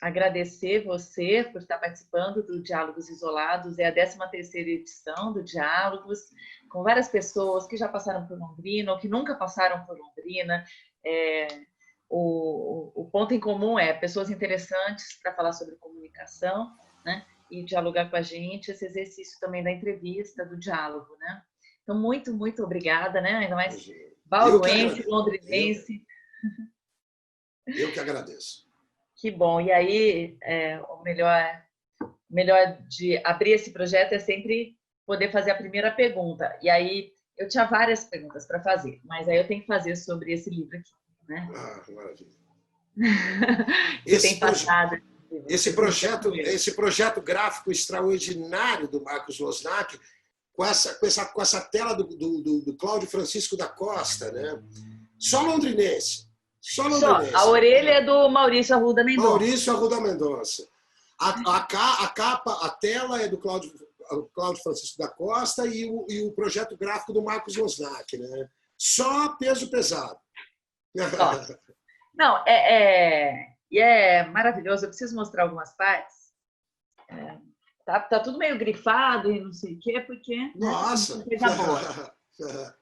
agradecer você por estar participando do Diálogos Isolados. É a 13ª edição do Diálogos, com várias pessoas que já passaram por Londrina ou que nunca passaram por Londrina. O ponto em comum é pessoas interessantes para falar sobre comunicação, né? E dialogar com a gente, esse exercício também da entrevista, do diálogo, né? Então, muito, muito obrigada, né? Ainda mais bauruense, londrinense. Eu que agradeço. Que bom. E aí, o melhor de abrir esse projeto é sempre poder fazer a primeira pergunta. E aí, eu tinha várias perguntas para fazer, mas aí eu tenho que fazer sobre esse livro aqui, né? Ah, maravilha. Esse projeto gráfico extraordinário do Marcos Losnak, com essa tela do Cláudio Francisco da Costa, né? Só londrinense. Só londrinense. A orelha é do Maurício Arruda Mendonça. Maurício Arruda Mendonça. A capa, a tela é do Cláudio Francisco da Costa e o projeto gráfico do Marcos Losnak, né? Só peso pesado. Não, é maravilhoso. Eu preciso mostrar algumas partes. Tá tudo meio grifado e não sei o quê, porque... Nossa! Né, coisa boa.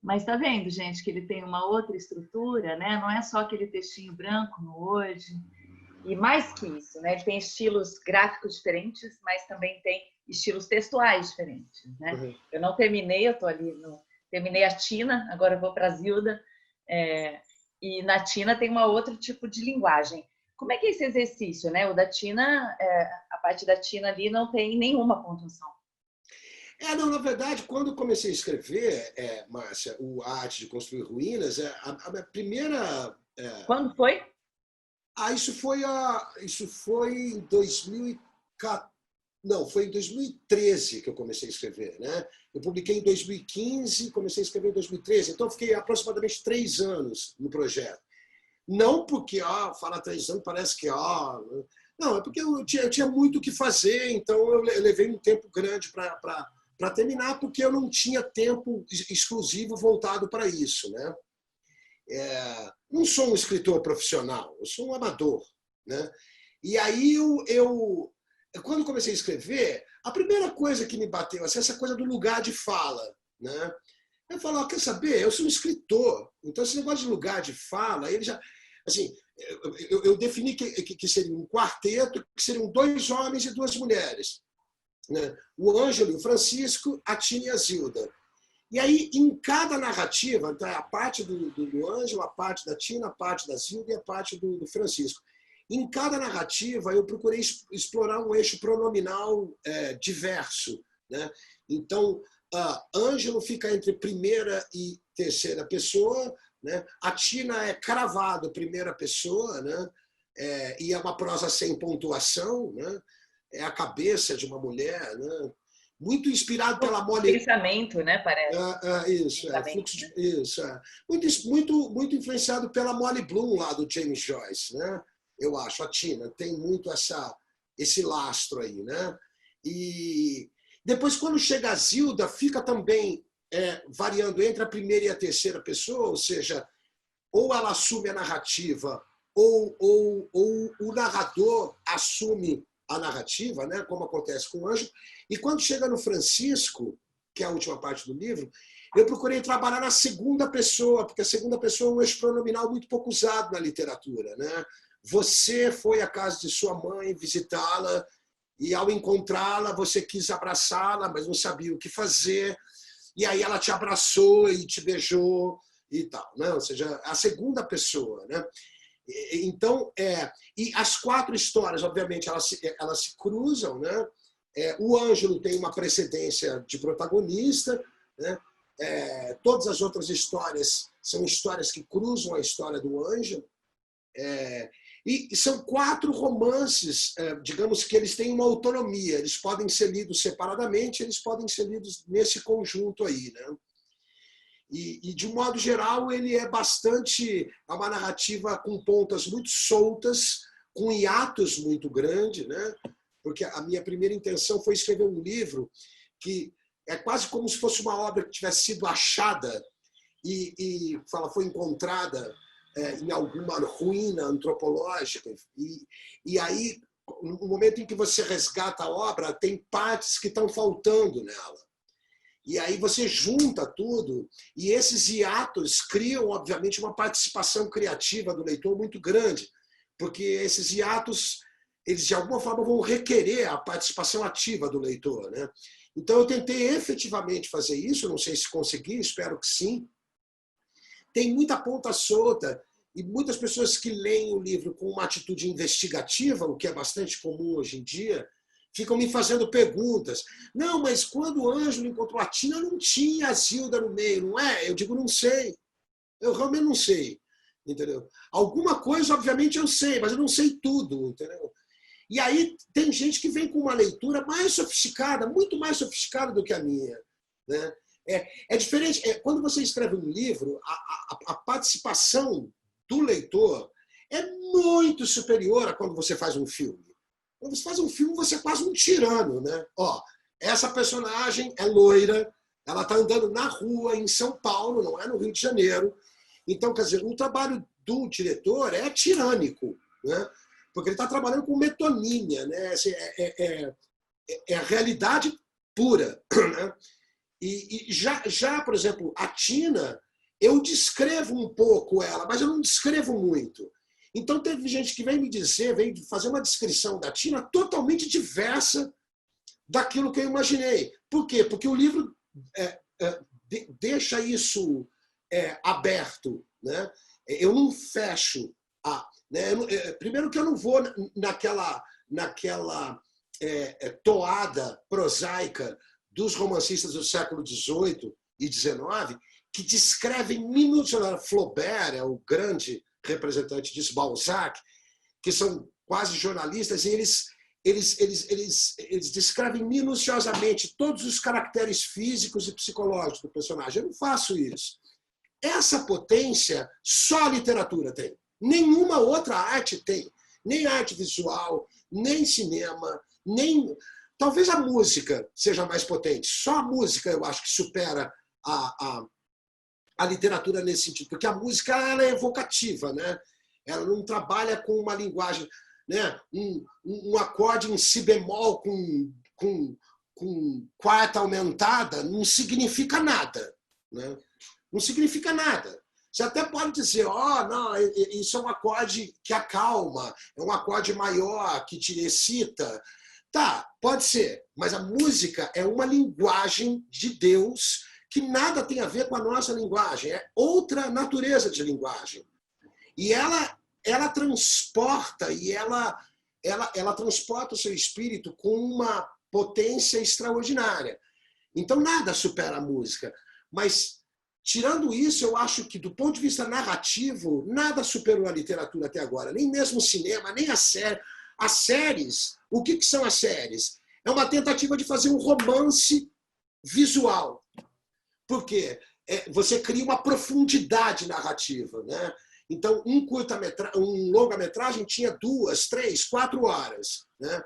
Mas tá vendo, gente, que ele tem uma outra estrutura, né? Não é só aquele textinho branco no hoje. E mais que isso, né? Ele tem estilos gráficos diferentes, mas também tem estilos textuais diferentes, né? Uhum. Eu não terminei, eu tô ali terminei a Tina, agora eu vou para a Zilda. E na Tina tem uma outro tipo de linguagem. Como é que é esse exercício, né? O da Tina, a parte da Tina ali não tem nenhuma pontuação. Não, na verdade, quando eu comecei a escrever, Márcia, a Arte de Construir Ruínas, a minha primeira... Quando foi? Isso foi em 2014. Não, foi em 2013 que eu comecei a escrever, né? Eu publiquei em 2015, comecei a escrever em 2013, então eu fiquei aproximadamente 3 anos no projeto. Não porque, fala 3 anos, parece que, não, é porque eu tinha muito o que fazer, então eu levei um tempo grande para terminar, porque eu não tinha tempo exclusivo voltado para isso, né? Não sou um escritor profissional, eu sou um amador, né? E aí quando comecei a escrever, a primeira coisa que me bateu, assim, essa coisa do lugar de fala, né? Eu falo, quer saber? Eu sou um escritor, então esse negócio de lugar de fala, ele já, assim, eu defini que seria um quarteto, que seriam 2 homens e 2 mulheres, né? O Ângelo e o Francisco, a Tina e a Zilda. E aí, em cada narrativa, então, a parte do Ângelo, a parte da Tina, a parte da Zilda e a parte do Francisco. Em cada narrativa, eu procurei explorar um eixo pronominal diverso, né? Então, Ângelo fica entre primeira e terceira pessoa, né? A Tina é cravado primeira pessoa, né? E é uma prosa sem pontuação, né? É a cabeça de uma mulher, né? Muito inspirado pela Molly... Pensamento, né? Parece. Isso, fluxo de... Isso, muito influenciado pela Molly Bloom, lá do James Joyce, né? Eu acho, a Tina tem muito esse lastro aí, né? E depois, quando chega a Zilda, fica também variando entre a primeira e a terceira pessoa, ou seja, ou ela assume a narrativa, ou o narrador assume a narrativa, né? Como acontece com o Ângelo. E quando chega no Francisco, que é a última parte do livro, eu procurei trabalhar na segunda pessoa, porque a segunda pessoa é um eixo pronominal muito pouco usado na literatura, né? Você foi à casa de sua mãe visitá-la e, ao encontrá-la, você quis abraçá-la, mas não sabia o que fazer. E aí ela te abraçou e te beijou e tal, né? Ou seja, a segunda pessoa, né? Então, e as 4 histórias, obviamente, elas se cruzam, né? O Ângelo tem uma precedência de protagonista, né? Todas as outras histórias são histórias que cruzam a história do Ângelo. E são 4 romances, digamos que eles têm uma autonomia, eles podem ser lidos separadamente, eles podem ser lidos nesse conjunto aí, né? E de um modo geral, ele é uma narrativa com pontas muito soltas, com hiatos muito grandes, né? Porque a minha primeira intenção foi escrever um livro que é quase como se fosse uma obra que tivesse sido achada e foi encontrada em alguma ruína antropológica. E aí, no momento em que você resgata a obra, tem partes que estão faltando nela. E aí você junta tudo, e esses hiatos criam, obviamente, uma participação criativa do leitor muito grande, porque esses hiatos, eles de alguma forma vão requerer a participação ativa do leitor, né? Então eu tentei efetivamente fazer isso, não sei se consegui, espero que sim. Tem muita ponta solta, e muitas pessoas que leem o livro com uma atitude investigativa, o que é bastante comum hoje em dia, ficam me fazendo perguntas. Não, mas quando o Ângelo encontrou a Tina, não tinha a Zilda no meio, não é? Eu digo, não sei. Eu realmente não sei. Entendeu? Alguma coisa, obviamente, eu sei, mas eu não sei tudo. Entendeu? E aí tem gente que vem com uma leitura mais sofisticada, muito mais sofisticada do que a minha. Né? É diferente. Quando você escreve um livro, a participação do leitor é muito superior a quando você faz um filme. Quando você faz um filme, você é quase um tirano, né? Ó, essa personagem é loira, ela está andando na rua em São Paulo, não é no Rio de Janeiro. Então, quer dizer, o trabalho do diretor é tirânico, né? Porque ele está trabalhando com metonímia, né? É a realidade pura, né? E já, por exemplo, a Tina, eu descrevo um pouco ela, mas eu não descrevo muito. Então, teve gente que vem me dizer, vem fazer uma descrição da Tina totalmente diversa daquilo que eu imaginei. Por quê? Porque o livro deixa isso aberto. Né? Eu não fecho. Primeiro que eu não vou naquela toada prosaica dos romancistas do século XVIII e XIX, que descrevem minuciosamente. Flaubert é o grande representante disso, Balzac, que são quase jornalistas, e eles descrevem minuciosamente todos os caracteres físicos e psicológicos do personagem. Eu não faço isso. Essa potência só a literatura tem. Nenhuma outra arte tem. Nem arte visual, nem cinema, nem... Talvez a música seja mais potente. Só a música, eu acho, que supera a literatura nesse sentido, porque a música ela é evocativa, né? Ela não trabalha com uma linguagem, né? Um acorde em si bemol com quarta aumentada não significa nada, né? Não significa nada. Você até pode dizer, não, isso é um acorde que acalma, é um acorde maior que te excita. Tá, pode ser, mas a música é uma linguagem de Deus que nada tem a ver com a nossa linguagem, é outra natureza de linguagem. E ela transporta, e ela transporta o seu espírito com uma potência extraordinária. Então nada supera a música. Mas, tirando isso, eu acho que, do ponto de vista narrativo, nada superou a literatura até agora. Nem mesmo o cinema, nem a série. As séries, o que são as séries? É uma tentativa de fazer um romance visual. Porque você cria uma profundidade narrativa, né? Então, um longa-metragem tinha 2, 3, 4 horas. Né?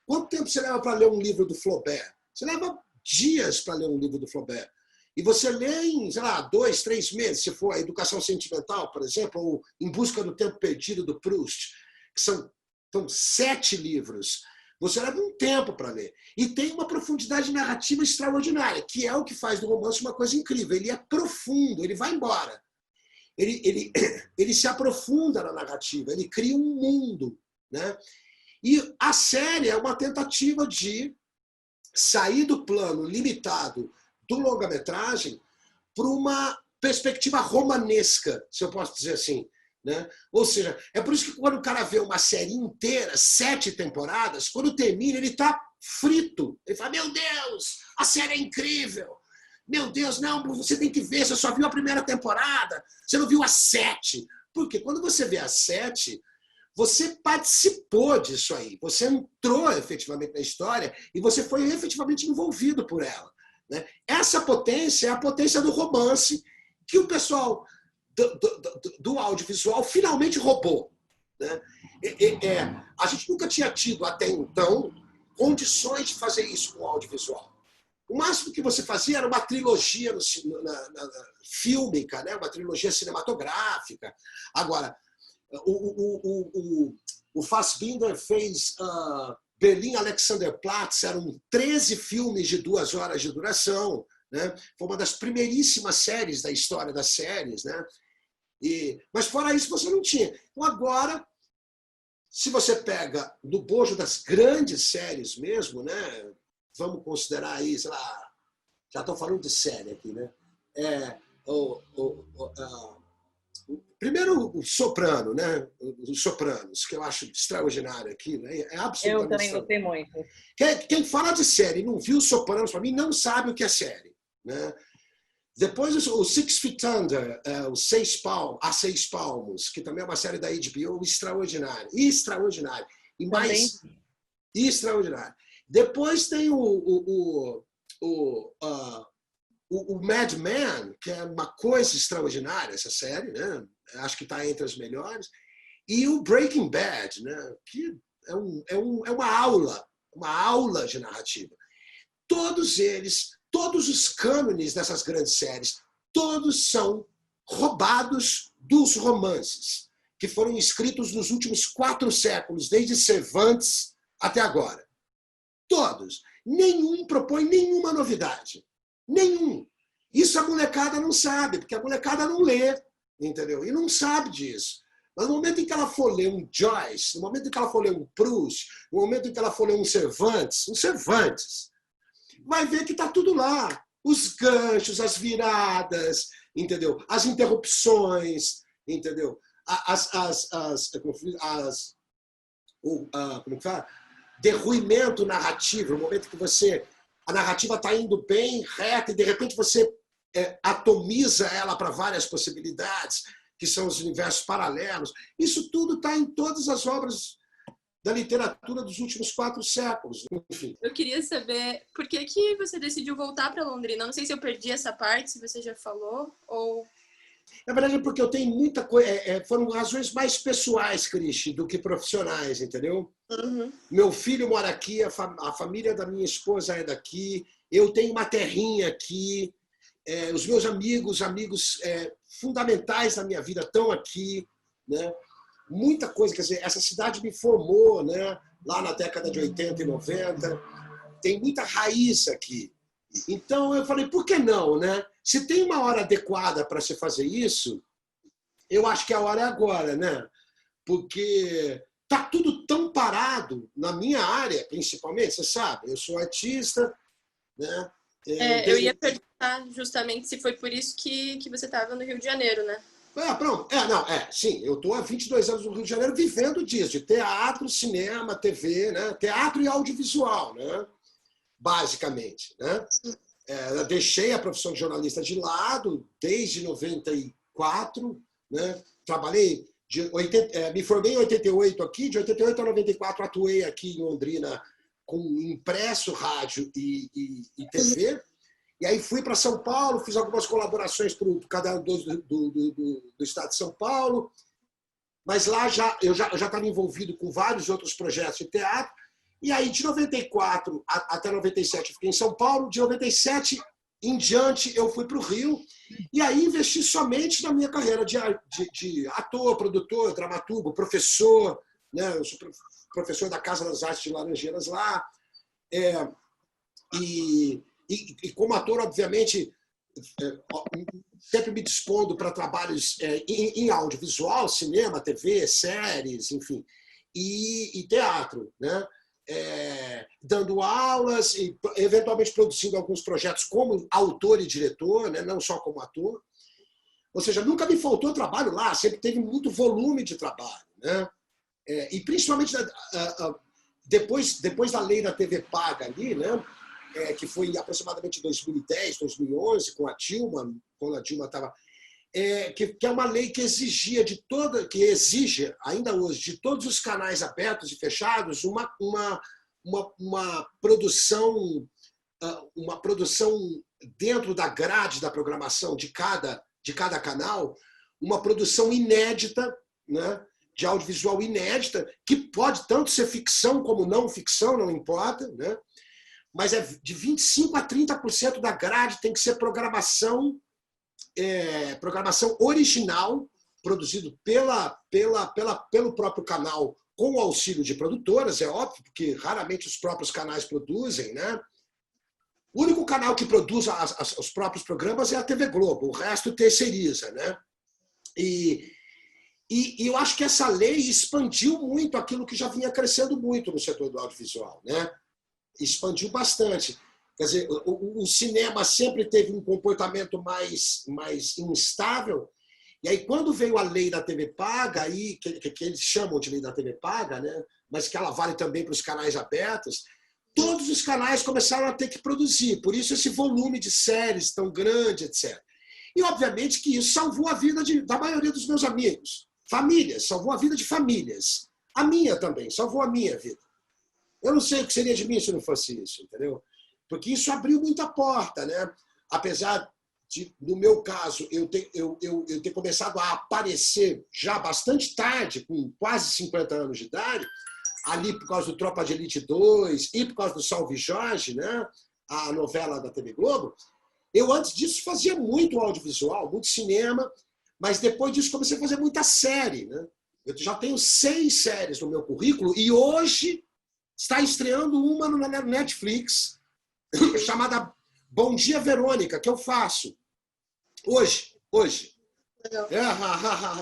Quanto tempo você leva para ler um livro do Flaubert? Você leva dias para ler um livro do Flaubert. E você lê em, sei lá, 2, 3 meses, se for a Educação Sentimental, por exemplo, ou Em Busca do Tempo Perdido, do Proust, que são 7 livros. Você leva um tempo para ler. E tem uma profundidade narrativa extraordinária, que é o que faz do romance uma coisa incrível. Ele é profundo, ele vai embora. Ele se aprofunda na narrativa, ele cria um mundo. Né? E a série é uma tentativa de sair do plano limitado do longa-metragem para uma perspectiva romanesca, se eu posso dizer assim. Né? Ou seja, é por isso que quando o cara vê uma série inteira, 7 temporadas, quando termina, ele está frito. Ele fala, meu Deus, a série é incrível. Meu Deus, não, você tem que ver, você só viu a primeira temporada, você não viu as 7. Porque quando você vê as 7, você participou disso aí, você entrou efetivamente na história e você foi efetivamente envolvido por ela. Né? Essa potência é a potência do romance que o pessoal do audiovisual finalmente roubou. Né? A gente nunca tinha tido até então condições de fazer isso com o audiovisual. O máximo que você fazia era uma trilogia fílmica, né? Uma trilogia cinematográfica. Agora, o Fassbinder fez Berlim Alexanderplatz, eram 13 filmes de 2 horas de duração. Né? Foi uma das primeiríssimas séries da história das séries. Né? Mas fora isso você não tinha. Então agora, se você pega no bojo das grandes séries mesmo, né? Vamos considerar aí, sei lá, já estou falando de série aqui, né? Primeiro o Soprano, né? Os Sopranos, que eu acho extraordinário aqui, né? É absolutamente eu também gostei muito. Quem fala de série e não viu Sopranos, para mim, não sabe o que é série. Né? Depois o Six Feet Under, A Seis Palmos, que também é uma série da HBO extraordinária. Extraordinária. E mais extraordinária. Depois tem o Mad Men, que é uma coisa extraordinária, essa série, né? Acho que está entre as melhores. E o Breaking Bad, né? Que é uma aula de narrativa. Todos eles, todos os cânones dessas grandes séries, todos são roubados dos romances, que foram escritos nos últimos 4 séculos, desde Cervantes até agora. Todos. Nenhum propõe nenhuma novidade. Nenhum. Isso a molecada não sabe, porque a molecada não lê, entendeu? E não sabe disso. Mas no momento em que ela for ler um Joyce, no momento em que ela for ler um Proust, no momento em que ela for ler um Cervantes, vai ver que está tudo lá. Os ganchos, as viradas, entendeu? As interrupções, entendeu? Como que fala? Derruimento narrativo, no momento que a narrativa está indo bem reta e de repente você atomiza ela para várias possibilidades, que são os universos paralelos. Isso tudo está em todas as obras da literatura dos últimos 4 séculos. Enfim. Eu queria saber por que você decidiu voltar para Londrina. Não sei se eu perdi essa parte, se você já falou, ou... Na verdade, é porque eu tenho muita coisa. Foram razões mais pessoais, Cristi, do que profissionais, entendeu? Uhum. Meu filho mora aqui, a família da minha esposa é daqui, eu tenho uma terrinha aqui, os meus amigos fundamentais da minha vida estão aqui, né? Muita coisa, quer dizer, essa cidade me formou, né? Lá na década de 80 e 90, tem muita raiz aqui. Então eu falei, por que não, né? Se tem uma hora adequada para se fazer isso, eu acho que a hora é agora, né? Porque tá tudo tão parado na minha área, principalmente, você sabe, eu sou artista, né? Eu ia perguntar justamente se foi por isso que você estava no Rio de Janeiro, né? Pronto. Sim, eu estou há 22 anos no Rio de Janeiro vivendo disso, de teatro, cinema, TV, né? Teatro e audiovisual, né? Basicamente, né? Eu deixei a profissão de jornalista de lado desde 94, né? Trabalhei, me formei em 88 aqui, de 88 a 94 atuei aqui em Londrina com impresso, rádio e TV. E aí fui para São Paulo, fiz algumas colaborações para o Caderno do Estado de São Paulo, mas lá eu já estava envolvido com vários outros projetos de teatro. E aí, de 94 até 97, eu fiquei em São Paulo. De 97 em diante, eu fui para o Rio. E aí, investi somente na minha carreira de ator, produtor, dramaturgo, professor. Né? Eu sou professor da Casa das Artes de Laranjeiras lá. E como ator, obviamente, sempre me dispondo para trabalhos em audiovisual, cinema, TV, séries, enfim, e teatro, né? Dando aulas e eventualmente produzindo alguns projetos como autor e diretor, né? Não só como ator. Ou seja, nunca me faltou trabalho lá, sempre teve muito volume de trabalho, né? E principalmente depois da lei da TV paga ali, né? Que foi aproximadamente em 2010, 2011, com a Dilma, quando a Dilma estava... que é uma lei que que exige, ainda hoje, de todos os canais abertos e fechados, uma produção dentro da grade da programação de cada canal, uma produção inédita, né? De audiovisual inédita, que pode tanto ser ficção como não ficção, não importa, né? mas é de 25% a 30% da grade tem que ser programação original, produzido pelo próprio canal, com o auxílio de produtoras, é óbvio, porque raramente os próprios canais produzem, né? O único canal que produz os próprios programas é a TV Globo, o resto terceiriza, né? E eu acho que essa lei expandiu muito aquilo que já vinha crescendo muito no setor do audiovisual, né? Expandiu bastante. Quer dizer, o cinema sempre teve um comportamento mais instável, e aí quando veio a lei da TV paga, aí, que eles chamam de lei da TV paga, né? Mas que ela vale também para os canais abertos, todos os canais começaram a ter que produzir, por isso esse volume de séries tão grande, etc. E, obviamente, que isso salvou a vida da maioria dos meus amigos. Famílias, salvou a vida de famílias. A minha também, salvou a minha vida. Eu não sei o que seria de mim se não fosse isso, entendeu? Porque isso abriu muita porta, né? Apesar de, no meu caso, eu ter começado a aparecer já bastante tarde, com quase 50 anos de idade, ali por causa do Tropa de Elite 2 e por causa do Salve Jorge, né? A novela da TV Globo, eu antes disso fazia muito audiovisual, muito cinema, mas depois disso comecei a fazer muita série, né? Eu já tenho 6 séries no meu currículo e hoje está estreando uma na Netflix chamada Bom Dia, Verônica, que eu faço. Hoje.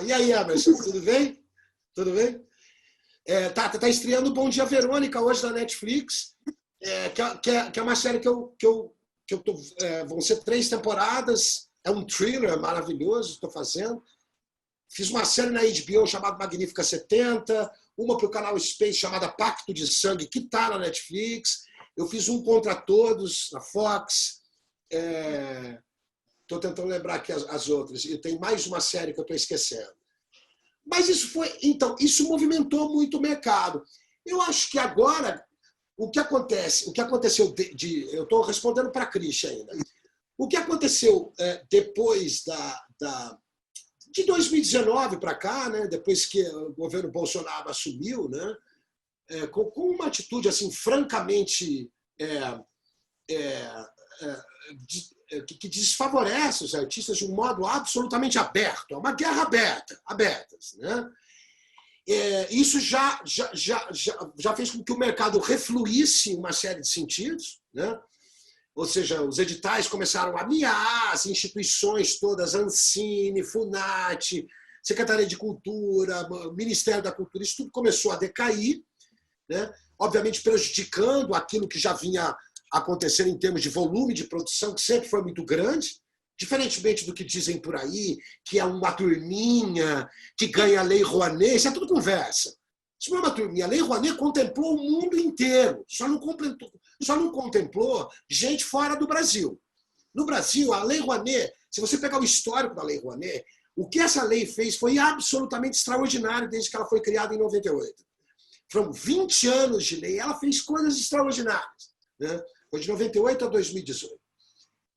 E aí, Emerson, tudo bem? Tudo bem? Tá estreando Bom Dia, Verônica hoje na Netflix, que é uma série que vão ser 3 temporadas, é um thriller maravilhoso, estou fazendo. Fiz uma série na HBO chamada Magnífica 70, uma para o canal Space chamada Pacto de Sangue, que está na Netflix. Eu fiz Um Contra Todos na Fox. Estou tentando lembrar aqui as outras. E tem mais uma série que eu estou esquecendo. Mas isso movimentou muito o mercado. Eu acho que agora o que aconteceu eu estou respondendo para a Cris ainda. O que aconteceu depois de 2019 para cá, né, depois que o governo Bolsonaro assumiu, né, com uma atitude assim francamente que desfavorece os artistas de um modo absolutamente aberto, é uma guerra aberta, né? Isso já fez com que o mercado refluísse em uma série de sentidos, né? Ou seja, os editais começaram a miar, as instituições todas, Ancine, Funat, Secretaria de Cultura, Ministério da Cultura, isso tudo começou a decair, né? Obviamente prejudicando aquilo que já vinha acontecendo em termos de volume de produção, que sempre foi muito grande, diferentemente do que dizem por aí, que é uma turminha que ganha a Lei Rouanet, isso é tudo conversa. Isso não é uma turminha. A Lei Rouanet contemplou o mundo inteiro, só não contemplou gente fora do Brasil. No Brasil, a Lei Rouanet, se você pegar o histórico da Lei Rouanet, o que essa lei fez foi absolutamente extraordinário desde que ela foi criada em 98. Foram 20 anos de lei, ela fez coisas extraordinárias, né? Foi de 98 a 2018.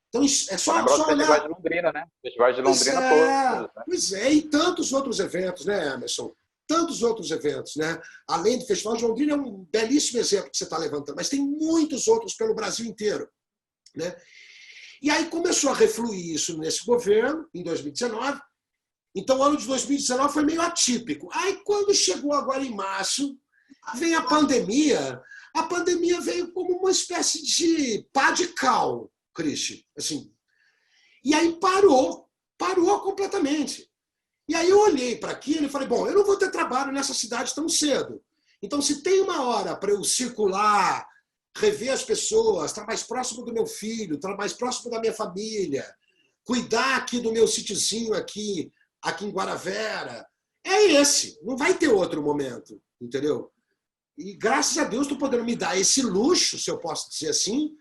Então, é só olhar... Festival de Londrina, né? Festival de Londrina todos. Né? Pois é, e tantos outros eventos, né, Emerson? Tantos outros eventos, né? Além do Festival de Londrina, é um belíssimo exemplo que você está levantando, mas tem muitos outros pelo Brasil inteiro, né? E aí começou a refluir isso nesse governo, em 2019. Então, o ano de 2019 foi meio atípico. Aí, quando chegou agora em março, vem a pandemia. A pandemia veio como uma espécie de pá de cal, Cristi, assim. E aí parou completamente. E aí eu olhei para aquilo e falei, bom, eu não vou ter trabalho nessa cidade tão cedo. Então, se tem uma hora para eu circular, rever as pessoas, estar mais próximo do meu filho, estar mais próximo da minha família, cuidar aqui do meu sítiozinho aqui em Guaravera, é esse. Não vai ter outro momento, entendeu? E graças a Deus estou podendo me dar esse luxo, se eu posso dizer assim,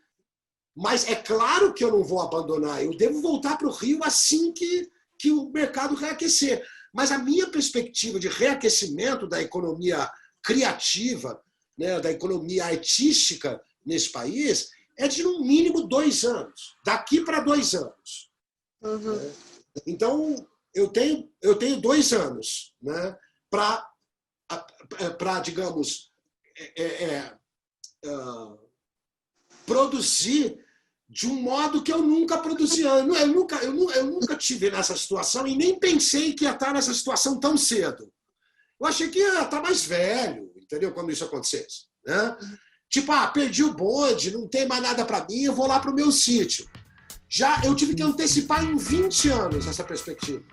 mas é claro que eu não vou abandonar. Eu devo voltar para o Rio assim que o mercado reaquecer. Mas a minha perspectiva de reaquecimento da economia criativa, né, da economia artística nesse país é de no mínimo 2 anos. Daqui para 2 anos. Uhum. Então, eu tenho 2 anos, né, para, digamos, produzir de um modo que eu nunca produzi antes. Eu nunca tive nessa situação e nem pensei que ia estar nessa situação tão cedo. Eu achei que ia estar mais velho, entendeu? Quando isso acontecesse. Né? Tipo, perdi o bonde, não tem mais nada para mim, eu vou lá para o meu sítio. Já eu tive que antecipar em 20 anos essa perspectiva.